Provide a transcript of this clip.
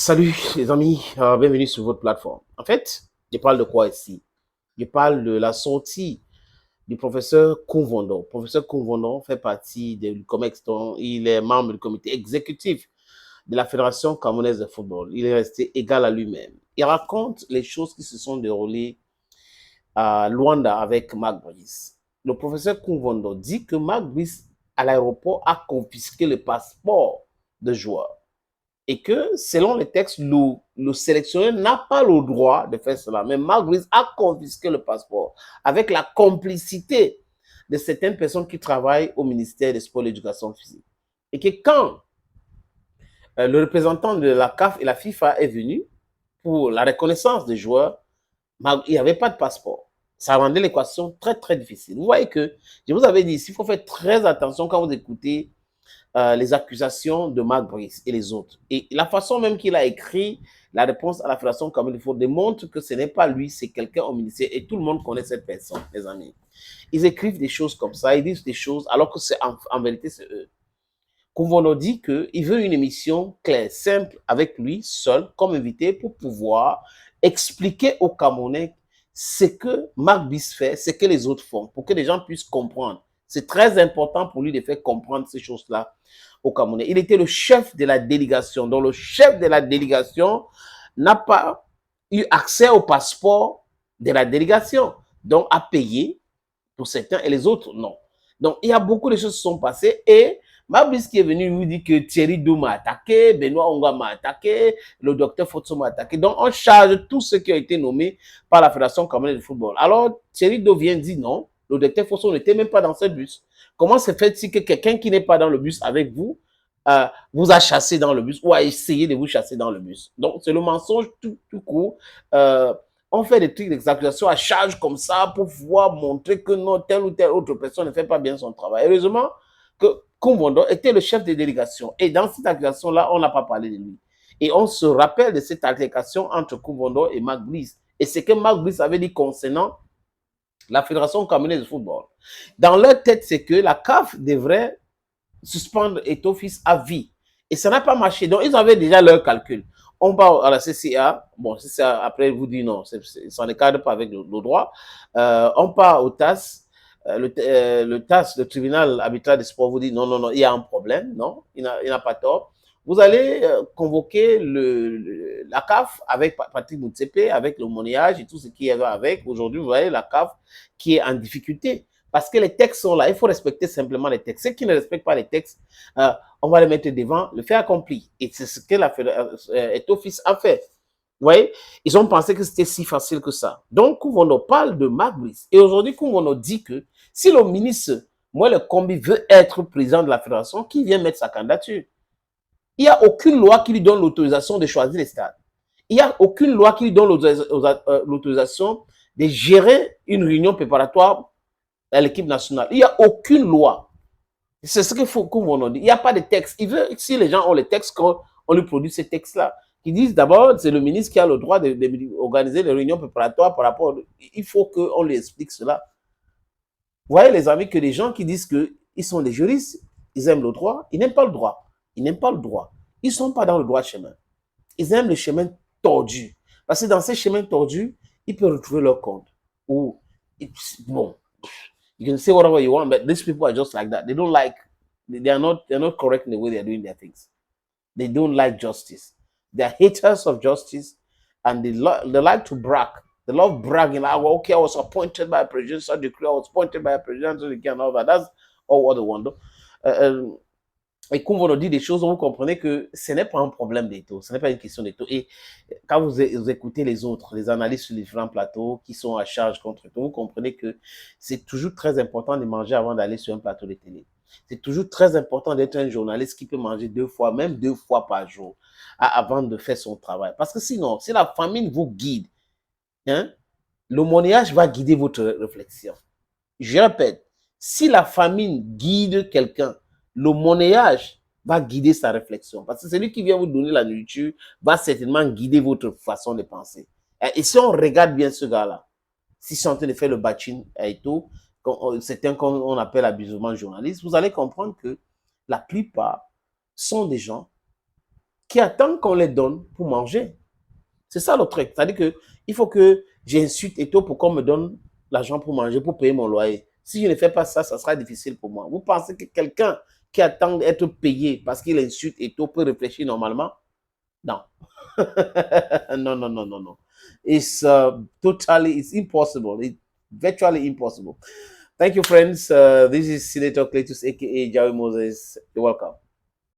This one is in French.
Salut les amis, bienvenue sur votre plateforme. En fait, je parle de quoi ici? Je parle de la sortie du professeur Kounvondo. Professeur Kounvondo fait partie du COMEX, dont il est membre du comité exécutif de la Fédération camerounaise de football. Il est resté égal à lui-même. Il raconte les choses qui se sont déroulées à Luanda avec Marc Brice. Le professeur Kounvondo dit que Marc Brice, à l'aéroport, a confisqué le passeport de joueur et que, selon les textes, le sélectionneur n'a pas le droit de faire cela. Mais Marc Brice a confisqué le passeport avec la complicité de certaines personnes qui travaillent au ministère des Sports et de l'Éducation physique. Et que quand le représentant de la CAF et la FIFA est venu pour la reconnaissance des joueurs, il n'y avait pas de passeport. Ça rendait l'équation très, très difficile. Vous voyez que, je vous avais dit, il faut faire très attention quand vous écoutez les accusations de Marc Brice et les autres. Et la façon même qu'il a écrit la réponse à la Fédération comme il faut démontre que ce n'est pas lui, c'est quelqu'un au ministère et tout le monde connaît cette personne, les amis. Ils écrivent des choses comme ça, ils disent des choses alors que c'est en vérité c'est eux. Kouvono dit qu'il veut une émission claire, simple, avec lui seul, comme invité, pour pouvoir expliquer aux Camerounais ce que Marc Brice fait, ce que les autres font, pour que les gens puissent comprendre. C'est très important pour lui de faire comprendre ces choses-là aux Camerounais. Il était le chef de la délégation. Donc, le chef de la délégation n'a pas eu accès au passeport de la délégation. Donc, a payé pour certains et les autres, non. Donc, il y a beaucoup de choses qui sont passées et Mabris qui est venu lui dit que Thierry Dou m'a attaqué, Benoît Onga m'a attaqué, le docteur Fotso m'a attaqué. Donc, on charge tous ceux qui ont été nommés par la Fédération camerounaise de football. Alors, Thierry Dou vient dire non, le docteur Fotso n'était même pas dans ce bus. Comment se fait-il que quelqu'un qui n'est pas dans le bus avec vous vous a chassé dans le bus ou a essayé de vous chasser dans le bus? Donc, c'est le mensonge tout court. On fait des trucs d'exaculation à charge comme ça pour pouvoir montrer que non, telle ou telle autre personne ne fait pas bien son travail. Heureusement que Koumbondo était le chef des délégations. Et dans cette accusation-là, on n'a pas parlé de lui. Et on se rappelle de cette altercation entre Koumbondo et Marc Brice. Et c'est que Marc Brice avait dit concernant la Fédération camerounaise de football. Dans leur tête, c'est que la CAF devrait suspendre Eto'o-Fils à vie. Et ça n'a pas marché. Donc, ils avaient déjà leur calcul. On va à la CCA. Bon, CCA, après, vous dit non, ça ne cadre pas avec le droit. On part au TAS. Le TAS, le tribunal arbitral des sports, vous dit non, non, non, il y a un problème. Non, il n'a pas tort. Vous allez convoquer la CAF avec Patrick Moutsepe, avec le monnayage et tout ce qui est avec. Aujourd'hui, vous voyez la CAF qui est en difficulté. Parce que les textes sont là, il faut respecter simplement les textes. Ceux qui ne respectent pas les textes, on va les mettre devant le fait accompli. Et c'est ce que la Eto'o-Fils a fait. Vous voyez, ils ont pensé que c'était si facile que ça. Donc, Kouvono parle de Marc Brice. Et aujourd'hui, Kouvono dit que si le ministre, moi, le combi, veut être président de la fédération, qui vient mettre sa candidature? Il n'y a aucune loi qui lui donne l'autorisation de choisir les stades. Il n'y a aucune loi qui lui donne l'autorisation de gérer une réunion préparatoire à l'équipe nationale. Il n'y a aucune loi. C'est ce qu'il faut qu'on dit. Il n'y a pas de texte. Il veut, si les gens ont les textes, qu'on lui produit ces textes-là. Qui disent d'abord, c'est le ministre qui a le droit d'organiser les réunions préparatoires par rapport. Il faut qu'on lui explique cela. Vous voyez, les amis, que les gens qui disent qu'ils sont des juristes, ils aiment le droit, ils n'aiment pas le droit. Ils n'aiment pas le droit. Ils ne sont pas dans le droit chemin. Ils aiment le chemin tordu. Parce que dans ces chemins tordus, ils peuvent retrouver leur compte. Ou, bon, you can say whatever you want, but these people are just like that. They don't like, they're not correct in the way they're doing their things. They don't like justice. They're haters of justice, and they like to brag. They love bragging. Like, well, okay, I was appointed by a presidential decree. I was appointed by a presidential decree and all that. That's all what they want. Et quand on dit des choses, vous comprenez que ce n'est pas un problème d'Eto'o, ce n'est pas une question d'Eto'o. Et quand vous écoutez les autres, les analystes sur les différents plateaux qui sont à charge contre Eto'o, vous comprenez que c'est toujours très important de manger avant d'aller sur un plateau de télé. C'est toujours très important d'être un journaliste qui peut manger 2 fois, même 2 fois par jour, avant de faire son travail. Parce que sinon, si la famine vous guide, hein, le monnayage va guider votre réflexion. Je répète, si la famine guide quelqu'un, le monnayage va guider sa réflexion. Parce que celui qui vient vous donner la nourriture va certainement guider votre façon de penser. Et si on regarde bien ce gars-là, si c'est en train de faire le batching et tout, c'est un qu'on appelle abusivement journaliste, vous allez comprendre que la plupart sont des gens qui attendent qu'on les donne pour manger. C'est ça le truc. C'est-à-dire qu'il faut que j'insulte Eto pour qu'on me donne l'argent pour manger, pour payer mon loyer. Si je ne fais pas ça, ça sera difficile pour moi. Vous pensez que quelqu'un qui attend d'être payé parce qu'il insulte Eto peut réfléchir normalement? Non. No, no, no, no, no. It's totally, it's impossible. It's virtually impossible. Thank you, friends. This is Senator Cletus, aka Jawi Moses. You're welcome.